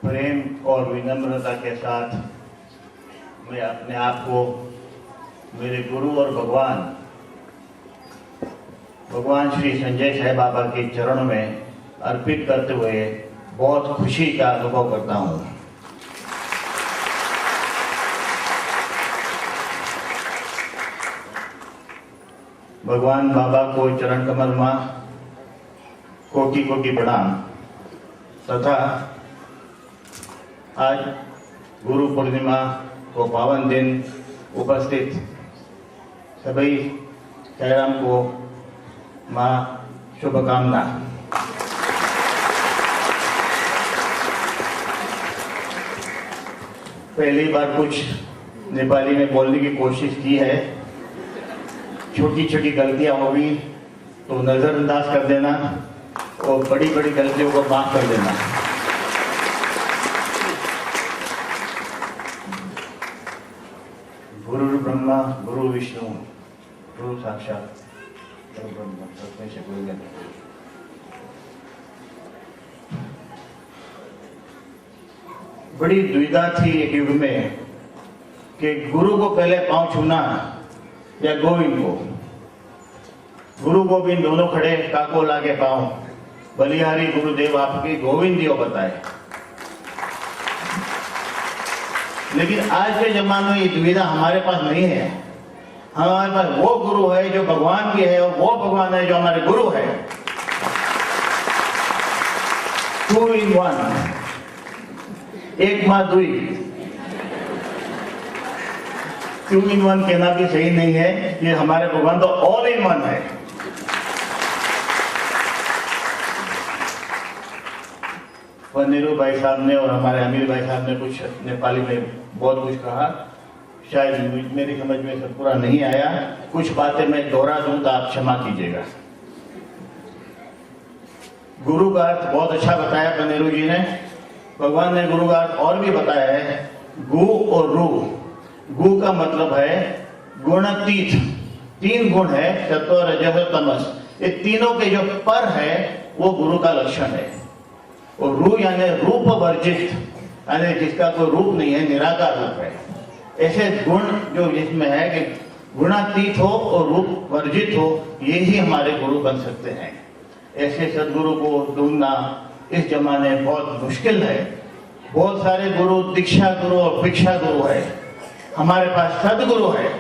प्रेम और विनम्रता के साथ मैं अपने आप को मेरे गुरु और भगवान श्री संजय साई बाबा के चरणों में अर्पित करते हुए बहुत खुशी का अनुभव करता हूँ। भगवान बाबा को चरण कमल में कोटि कोटि प्रणाम तथा आज गुरु पूर्णिमा को पावन दिन उपस्थित सभी साईराम को माँ शुभकामना। पहली बार कुछ नेपाली में बोलने की कोशिश की है, छोटी छोटी गलतियां होगी तो नजरअंदाज कर देना और बड़ी बड़ी गलतियों को माफ कर देना। गुरु ब्रह्मा गुरु विष्णु गुरु साक्षात परब्रह्म तस्मै श्री गुरुवे नमः। बड़ी दुविधा थी एक युग में कि गुरु को पहले पांव छूना या गोविंद को। गुरु गोविंद दोनों खड़े काको लागे पांव, बलिहारी गुरुदेव आपकी गोविंद जी बताए। लेकिन आज के जमाने में ये दुविधा हमारे पास नहीं है। हमारे पास वो गुरु है जो भगवान की है और वो भगवान है जो हमारे गुरु है। 2 in 1, एक माँ दुई। 2 in 1 कहना भी सही नहीं है, ये हमारे भगवान तो ऑल इन वन है। पन्नीरू भाई साहब ने और हमारे अमीर भाई साहब ने कुछ नेपाली में बहुत कुछ कहा, शायद मेरी समझ में सब पूरा नहीं आया। कुछ बातें मैं दोहरा दूं तो आप क्षमा कीजिएगा। गुरु का अर्थ बहुत अच्छा बताया पन्नीरू जी ने। भगवान ने गुरु का अर्थ और भी बताया है, गु और रू। गु का मतलब है गुणातीत। 3 गुण है, सत्व रजस तमस। ये तीनों के जो पर है वो गुरु का लक्षण है। और रू यानी रूप वर्जित, यानी जिसका कोई रूप नहीं है, निराकार रूप है। ऐसे गुण जो जिसमें है कि गुणातीत हो और रूप वर्जित हो, ये ही हमारे गुरु बन सकते हैं। ऐसे सदगुरु को ढूंढना इस जमाने में बहुत मुश्किल है। बहुत सारे गुरु दीक्षा गुरु और भिक्षा गुरु है, हमारे पास सदगुरु है।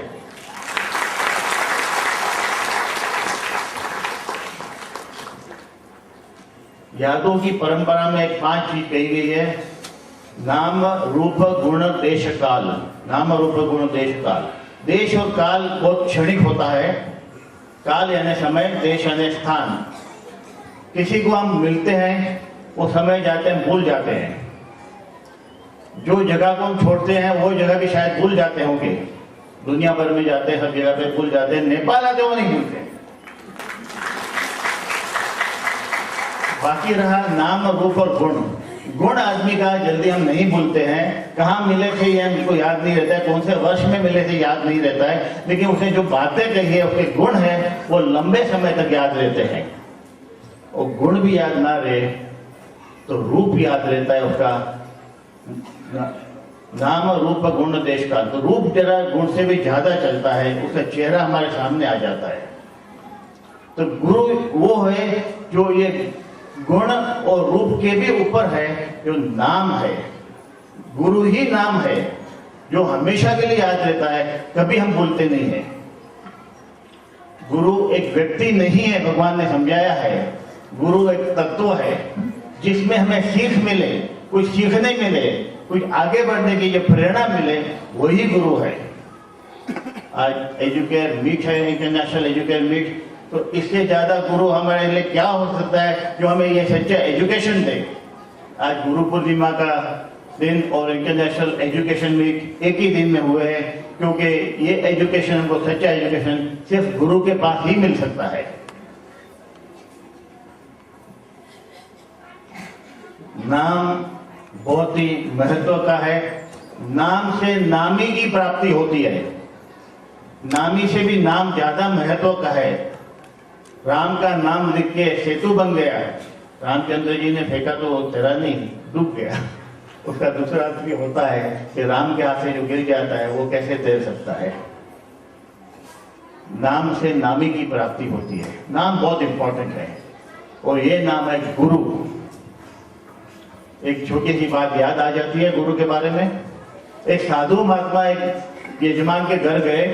यादों की परंपरा में 5 चीज कही गई है, नाम रूप गुण देश काल। नाम रूप गुण देश काल। देश और काल बहुत क्षणिक होता है। काल यानी समय, देश यानी स्थान। किसी को हम मिलते हैं, वो समय जाते हैं भूल जाते हैं। जो जगह को हम छोड़ते हैं वो जगह भी शायद भूल जाते होंगे। दुनिया भर में जाते हैं, सब जगह पे भूल जाते हैं। नेपाल आते वो नहीं भूलते। बाकी रहा नाम रूप और गुण। गुण आदमी का जल्दी हम नहीं भूलते हैं। कहाँ मिले थे ये हमको याद नहीं रहता है, कौन से वर्ष में मिले थे याद नहीं रहता है, लेकिन उसने जो बातें कही है, उसके गुण है, वो लंबे समय तक याद रहते हैं। और गुण भी याद ना रहे तो रूप याद रहता है उसका। नाम रूप गुण देश काल। तो रूप जरा गुण से भी ज्यादा चलता है, उसका चेहरा हमारे सामने आ जाता है। तो गुरु वो है जो ये गुण और रूप के भी ऊपर है, जो नाम है। गुरु ही नाम है जो हमेशा के लिए याद रहता है, कभी हम भूलते नहीं है। गुरु एक व्यक्ति नहीं है, भगवान ने समझाया है। गुरु एक तत्व है जिसमें हमें सीख मिले, कुछ सीखने मिले, कुछ आगे बढ़ने की जो प्रेरणा मिले, वही गुरु है। आज एजुकेयर मीट है, इंटरनेशनल एजुकेयर मीट, तो इससे ज्यादा गुरु हमारे लिए क्या हो सकता है जो हमें ये सच्चा एजुकेशन दे। आज गुरु पूर्णिमा का दिन और इंटरनेशनल एजुकेशन मीट एक ही दिन में हुए हैं, क्योंकि ये एजुकेशन हमको, सच्चा एजुकेशन सिर्फ गुरु के पास ही मिल सकता है। नाम बहुत ही महत्व का है। नाम से नामी की प्राप्ति होती है। नामी से भी नाम ज्यादा महत्व का है। राम का नाम लिख के सेतु बन गया। रामचंद्र जी ने फेंका तो तेरा नहीं, डूब गया। उसका दूसरा अर्थ भी होता है कि राम के हाथ से जो गिर जाता है वो कैसे तैर सकता है। नाम से नामी की प्राप्ति होती है। नाम बहुत इंपॉर्टेंट है और ये नाम है गुरु। एक छोटी सी बात याद आ जाती है गुरु के बारे में। एक साधु महात्मा एक यजमान के घर गए,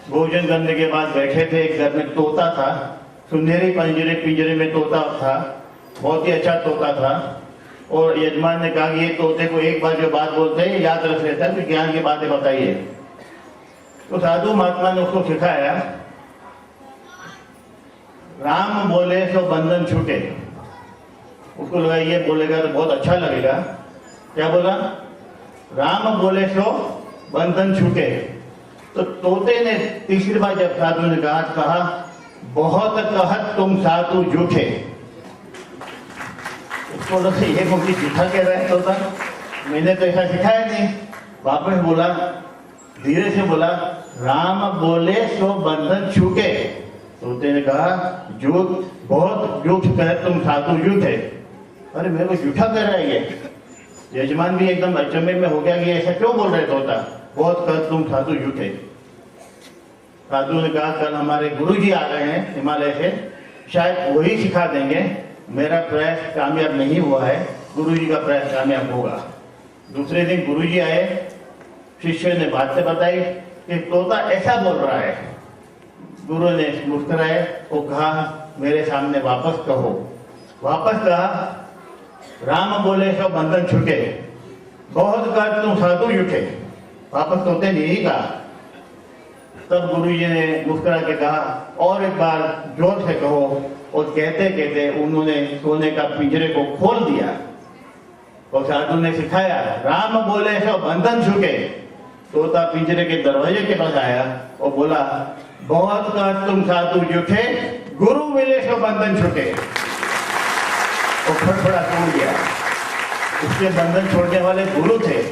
भोजन करने के बाद बैठे थे। एक घर में तोता था, सुनहरी पिंजरे में तोता था, बहुत ही अच्छा तोता था। और यजमान ने कहा कि ये तोते को एक बार जो बात बोलते हैं याद रख लेता है, तो ज्ञान की बातें बताइए। तो साधु महात्मा ने उसको सिखाया, राम बोले सो बंधन छूटे। उसको लगा ये बोलेगा तो बहुत अच्छा लगेगा। क्या बोला? राम बोले सो बंधन छूटे। तो तोते ने तीसरी बार जब साधु ने कहा बहुत कहत तुम साधु झूठे। उसको लगा ये मुझे झूठा कह रहा है तोता, मैंने तो ऐसा सिखाया नहीं। वापस बोला, धीरे से बोला, राम बोले सो बंधन छूटे। तोते ने कहा झूठ, बहुत झूठ कहे तुम साधु झूठे। अरे मेरे को झूठा कह रहा है ये। यजमान भी एकदम अचंभे में हो गया कि ऐसा क्यों बोल रहे तोता, बहुत कह तुम साधु झूठे। साधु ने कहा कल हमारे गुरुजी आ रहे हैं हिमालय से, शायद वही सिखा देंगे। मेरा प्रयास कामयाब नहीं हुआ है, गुरुजी का प्रयास कामयाब होगा। दूसरे दिन गुरुजी आए, शिष्य ने बातें बताई कि तोता ऐसा बोल रहा है। गुरु ने मुस्कुराए और कहा मेरे सामने वापस कहो। वापस कहा राम बोले सो बंधन छूटे, बहुत कहा तुम साधु झूठे। वापस तोते ने यही कहा। तब गुरुजी ने मुस्कुरा के कहा और एक बार जोर से कहो। और कहते कहते उन्होंने सोने का पिंजरे को खोल दिया और साधु ने सिखाया राम बोले सो बंधन छूटे। तोता पिंजरे के दरवाजे के पास आया और बोला बहुत कहा तुम साधु झूठे, गुरु मिले सो बंधन छूटे। और फड़फड़ा टूट गया। उसके बंधन छोड़ने वाले गुरु थे।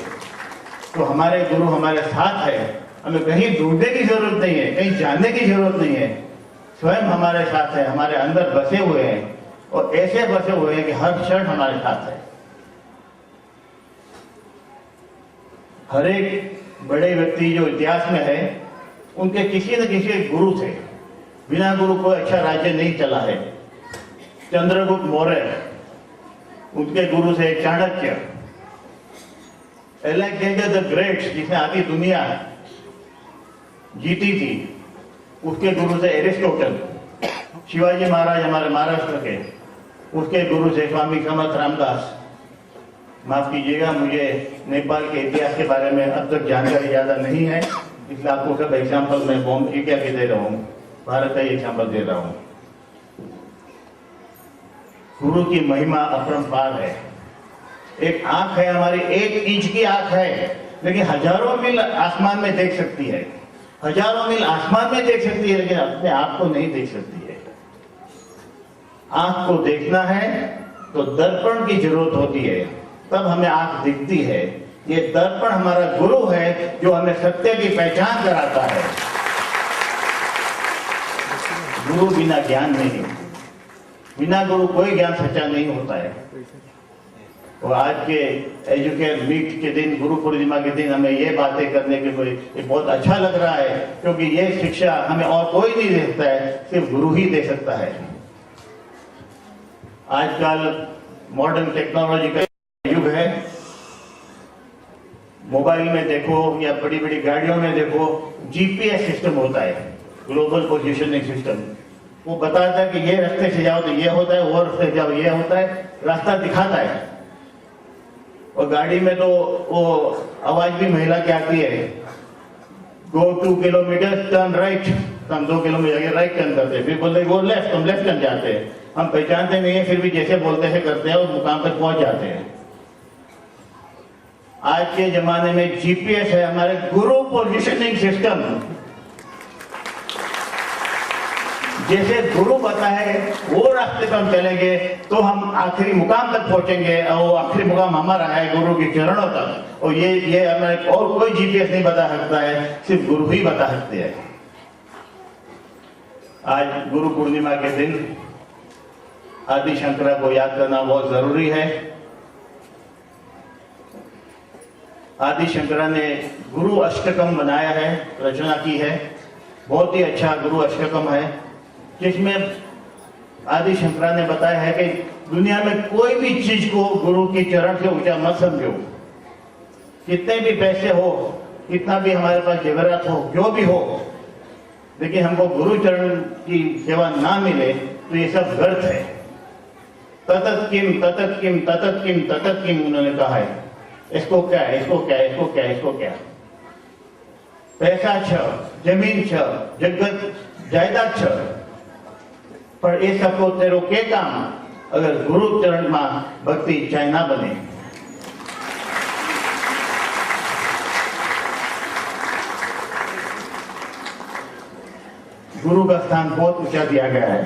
तो हमारे गुरु हमारे साथ है, हमें कहीं ढूंढने की जरूरत नहीं है, कहीं जानने की जरूरत नहीं है। स्वयं हमारे साथ है, हमारे अंदर बसे हुए हैं और ऐसे बसे हुए हैं कि हर क्षण हमारे साथ है। हर एक बड़े व्यक्ति जो इतिहास में है उनके किसी न किसी गुरु थे। बिना गुरु को अच्छा राज्य नहीं चला है। चंद्रगुप्त मौर्य, उनके गुरु से चाणक्य, अलेक्जेंडर द ग्रेट जिसने आधी दुनिया जीती थी, उसके गुरु से एरिस्टोटल, शिवाजी महाराज हमारे महाराष्ट्र के, उसके गुरु से स्वामी समर्थ रामदास। माफ कीजिएगा, मुझे नेपाल के इतिहास के बारे में अब तक जानकारी ज्यादा नहीं है, इसलिए आपको सब एग्जाम्पल मैं बॉम्बे इंडिया के दे रहा हूँ, भारत का एग्जाम्पल दे रहा हूँ। गुरु की महिमा अपरंपार है। एक आंख है हमारी, 1 इंच की आंख है, लेकिन हजारों मील आसमान में देख सकती है। हजारों मील आसमान में देख सकती है, लेकिन अपने आप को नहीं देख सकती है। आंख को देखना है तो दर्पण की जरूरत होती है, तब हमें आंख दिखती है। ये दर्पण हमारा गुरु है जो हमें सत्य की पहचान कराता है। गुरु बिना ज्ञान नहीं, बिना गुरु कोई ज्ञान सच्चा नहीं होता है। और आज के एजुकेट वीक के दिन, गुरु पूर्णिमा के दिन हमें ये बातें करने के लिए बहुत अच्छा लग रहा है, क्योंकि ये शिक्षा हमें और कोई नहीं दे सकता है, सिर्फ गुरु ही दे सकता है। आजकल मॉडर्न टेक्नोलॉजी का युग है। मोबाइल में देखो या बड़ी बड़ी गाड़ियों में देखो, जीपीएस सिस्टम होता है, ग्लोबल पोजिशनिंग सिस्टम। वो बताता है कि ये रास्ते से जाओ तो ये होता है, वो रास्ते से जाओ ये होता है, रास्ता दिखाता है। और गाड़ी में तो वो आवाज भी महिला की आती है, गो 2 किलोमीटर टर्न राइट। हम 2 किलोमीटर राइट टर्न करते हैं, फिर बोलते वो लेफ्ट, हम लेफ्ट टर्न जाते हैं। हम पहचानते नहीं है, फिर भी जैसे बोलते हैं करते हैं और मुकाम तक पहुंच जाते हैं। आज के जमाने में जीपीएस है, हमारे गुरु पोजिशनिंग सिस्टम। जैसे गुरु बताए वो रास्ते पर हम चलेंगे तो हम आखिरी मुकाम तक पहुंचेंगे, और वो आखिरी मुकाम हमारा है गुरु के चरणों तक। और ये हमें और कोई जीपीएस नहीं बता सकता है, सिर्फ गुरु ही बता सकते हैं। आज गुरु पूर्णिमा के दिन आदि शंकरा को याद करना बहुत जरूरी है। आदि शंकरा ने गुरु अष्टकम बनाया है, रचना की है। बहुत ही अच्छा गुरु अष्टकम है, जिसमें आदि शंकरा ने बताया है कि दुनिया में कोई भी चीज को गुरु की चरण से ऊंचा मत समझो। कितने भी पैसे हो, कितना भी हमारे पास जेवरात हो, जो भी हो, लेकिन हमको गुरु चरण की सेवा ना मिले तो ये सब व्यर्थ है। ततत किम ततत किम ततत किम ततत किम, उन्होंने कहा है। इसको क्या है, इसको क्या है, इसको क्या है, इसको क्या। पैसा छ, जमीन छ, जगत जायदाद छ, पर ये सबको तेरो के काम अगर गुरु चरण में भक्ति चाहे ना बने। गुरु का स्थान बहुत ऊंचा दिया गया है।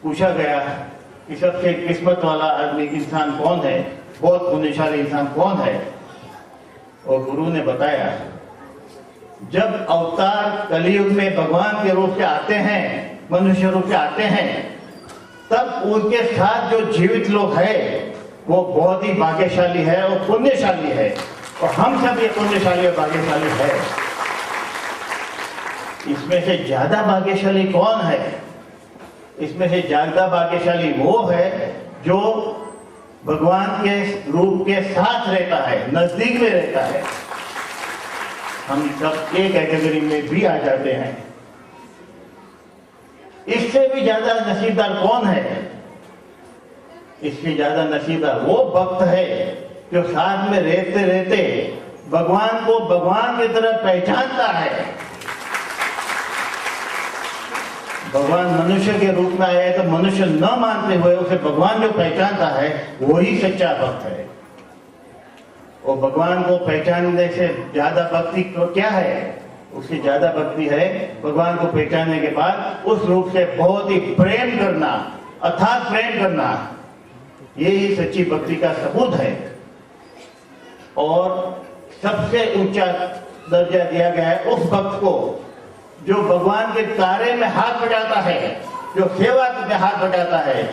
पूछा गया कि सबसे किस्मत वाला आदमी इंसान कौन है, बहुत पुण्यशाली इंसान कौन है, और गुरु ने बताया जब अवतार कलयुग में भगवान के रूप से आते हैं, मनुष्य रूप से आते हैं, तब उनके साथ जो जीवित लोग हैं वो बहुत ही भाग्यशाली है और पुण्यशाली है, और हम सब ये पुण्यशाली और भाग्यशाली है। इसमें से ज्यादा भाग्यशाली कौन है? इसमें से ज्यादा भाग्यशाली वो है जो भगवान के रूप के साथ रहता है, नजदीक में रहता है। हम सब एक कैटेगरी में भी आ जाते हैं। इससे भी ज्यादा नसीबदार कौन है? इससे ज्यादा नसीबदार वो भक्त है जो साथ में रहते रहते भगवान को भगवान की तरह पहचानता है। भगवान मनुष्य के रूप में आया है तो मनुष्य न मानते हुए उसे भगवान जो पहचानता है वही सच्चा भक्त है। और भगवान को पहचानने से ज्यादा भक्ति तो क्या है? उससे ज्यादा भक्ति है भगवान को पहचानने के बाद उस रूप से बहुत ही प्रेम करना, अथाह प्रेम करना, यही सच्ची भक्ति का सबूत है। और सबसे ऊंचा दर्जा दिया गया है उस भक्त को जो भगवान के कार्य में हाथ बटाता है, जो सेवा में हाथ बटाता है।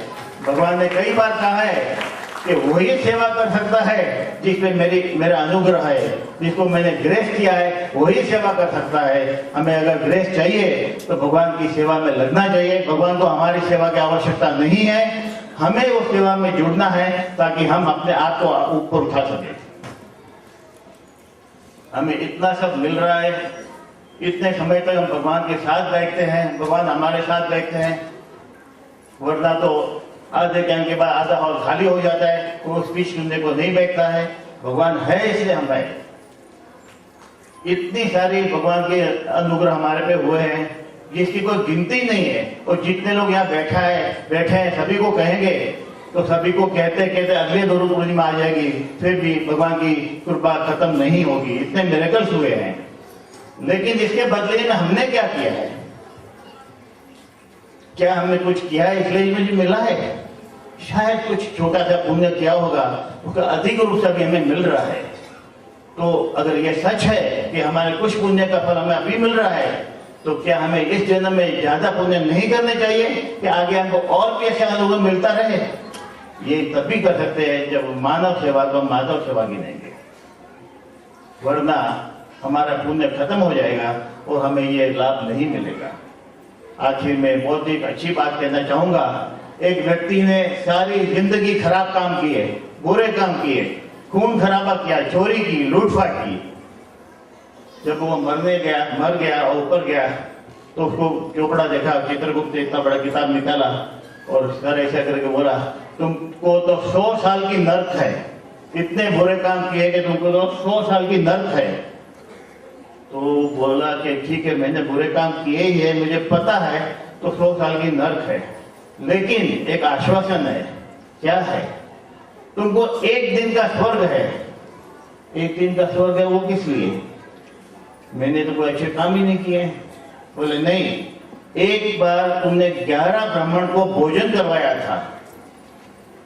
भगवान ने कई बार कहा है कि वही सेवा कर सकता है जिसमें मेरा अनुग्रह है, जिसको मैंने ग्रेस किया है वही सेवा कर सकता है। हमें अगर ग्रेस चाहिए तो भगवान की सेवा में लगना चाहिए। भगवान को हमारी सेवा की आवश्यकता नहीं है, हमें उस सेवा में जुड़ना है ताकि हम अपने आप को ऊपर उठा सके। हमें इतना सब मिल रहा है, इतने समय तक हम भगवान के साथ बैठते हैं, भगवान हमारे साथ बैठते हैं, वरना तो आधे टाइम के बाद आधा हॉल खाली हो जाता है, वो स्पीच सुनने को नहीं बैठता है। भगवान है इसलिए हम बैठे। इतनी सारी भगवान के अनुग्रह हमारे पे हुए हैं जिसकी कोई गिनती नहीं है। और जितने लोग यहाँ बैठे हैं सभी को कहेंगे तो सभी को कहते कहते अगले गुरु पूर्णिमा आ जाएगी, फिर भी भगवान की कृपा खत्म नहीं होगी। इतने मिरेकल्स हुए हैं, लेकिन इसके बदले में हमने क्या किया है? क्या हमने कुछ किया है इसलिए मुझे मिला है? शायद कुछ छोटा सा पुण्य किया होगा, उसका अधिक रूप से भी हमें मिल रहा है। तो अगर ये सच है कि हमारे कुछ पुण्य का फल हमें अभी मिल रहा है, तो क्या हमें इस जन्म में ज्यादा पुण्य नहीं करने चाहिए कि आगे हमको और भी ऐसा अनुभव मिलता रहे? ये तभी कर सकते हैं जब मानव सेवा को माधव सेवा गिनेंगे, वरना हमारा पुण्य खत्म हो जाएगा और हमें ये लाभ नहीं मिलेगा। आखिर में बहुत ही अच्छी बात कहना चाहूंगा। एक व्यक्ति ने सारी जिंदगी खराब काम किए, बुरे काम किए, खून खराबा किया, चोरी की, लूटपाट की। जब वो मर गया और ऊपर गया तो उसको चोपड़ा देखा, चित्रगुप्त ने इतना बड़ा किताब निकाला और सर ऐसा करके बोला, तुमको तो 100 साल की नर्क है, इतने बुरे काम किए कि तुमको तो 100 साल की नर्क है। तो बोला कि ठीक है, मैंने बुरे काम किए ही है, मुझे पता है, तो 100 साल की नर्क है, लेकिन एक आश्वासन है। क्या है? तुमको एक दिन का स्वर्ग है। एक दिन का स्वर्ग है, वो किस लिए? मैंने तो कोई अच्छे काम ही नहीं किए। बोले नहीं, एक बार तुमने 11 ब्राह्मण को भोजन करवाया था।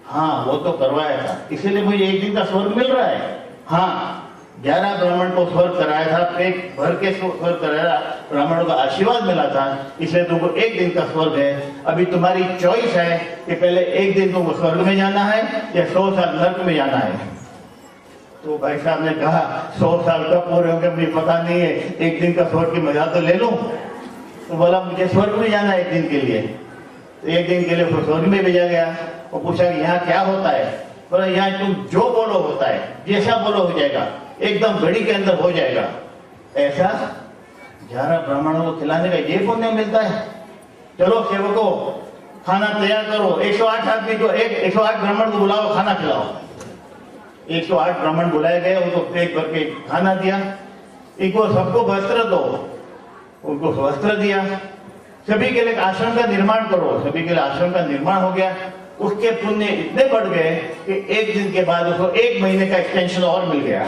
हाँ, वो तो करवाया था, इसीलिए मुझे एक दिन का स्वर्ग मिल रहा है। हाँ, 11 ब्राह्मण को स्वर्ग कराया था, पेट भर के स्वर्ग कराया, ब्राह्मणों का आशीर्वाद मिला था, इसलिए तुमको एक दिन का स्वर्ग है। अभी तुम्हारी चॉइस है कि पहले एक दिन तुमको स्वर्ग में जाना है या 100 साल नर्क में जाना है। तो भाई साहब ने कहा 100 साल कब पूरे होंगे मुझे पता नहीं है, एक दिन का स्वर्ग की मजा तो ले लूं। तो बोला मुझे स्वर्ग में जाना है एक दिन के लिए। तो एक दिन के लिए उसको स्वर्ग में भेजा गया और पूछा कि यहाँ क्या होता है। बोला यहाँ तुम जो बोलो होता है, जैसा बोलो हो जाएगा, एकदम घड़ी के अंदर हो जाएगा। ऐसा 11 ब्राह्मणों को खिलाने का ये पुण्य मिलता है। चलो सेवकों खाना तैयार करो, 108 आदमी को 108 ब्राह्मण को बुलाओ, खाना खिलाओ। 108 ब्राह्मण बुलाए गए, उनको पेट भर के खाना दिया। इनको सबको वस्त्र दो, उनको वस्त्र दिया। सभी के लिए आश्रम का निर्माण करो, सभी के लिए आश्रम का निर्माण हो गया। उसके पुण्य इतने बढ़ गए कि एक दिन के बाद उसको 1 महीने का एक्सटेंशन और मिल गया।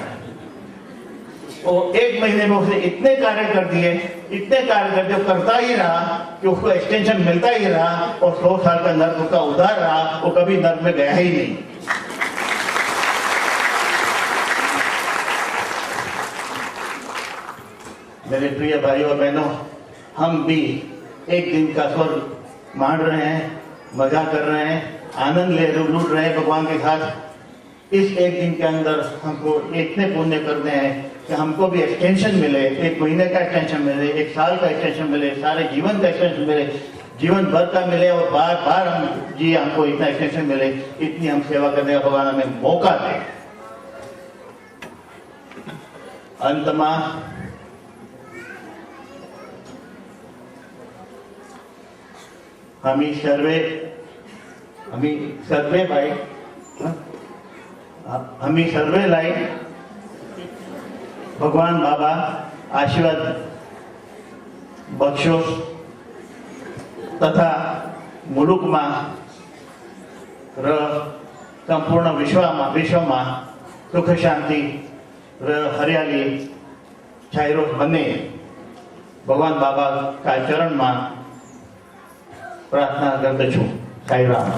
और 1 महीने में उसने इतने कार्य कर दिए, इतने कार्य कर दिए, करता ही रहा कि उसको एक्सटेंशन मिलता ही रहा और 100 साल का नर्क उसका उधार रहा, वो कभी नर्क में गया ही नहीं। मेरे प्रिय भाइयों और बहनों, हम भी एक दिन का स्वर्ग मान रहे हैं, मजा कर रहे हैं, आनंद लूट रहे हैं भगवान के साथ। इस एक दिन के अंदर हमको इतने पुण्य करने हैं कि हमको भी एक्सटेंशन मिले, 1 महीने का एक्सटेंशन मिले, 1 साल का एक्सटेंशन मिले, सारे जीवन का एक्सटेंशन मिले, जीवन भर का मिले और बार बार हम जी हमको इतना एक्सटेंशन मिले, इतनी हम सेवा करने का भगवान हमें मौका दे। अंत में हमी सर्वे लाई भगवान बाबा आशीर्वाद बख्शो तथा मुलुक में संपूर्ण विश्व में सुख शांति हरियाली छायरो बने, भगवान बाबा का चरण में प्रार्थना करते छू। साई राम।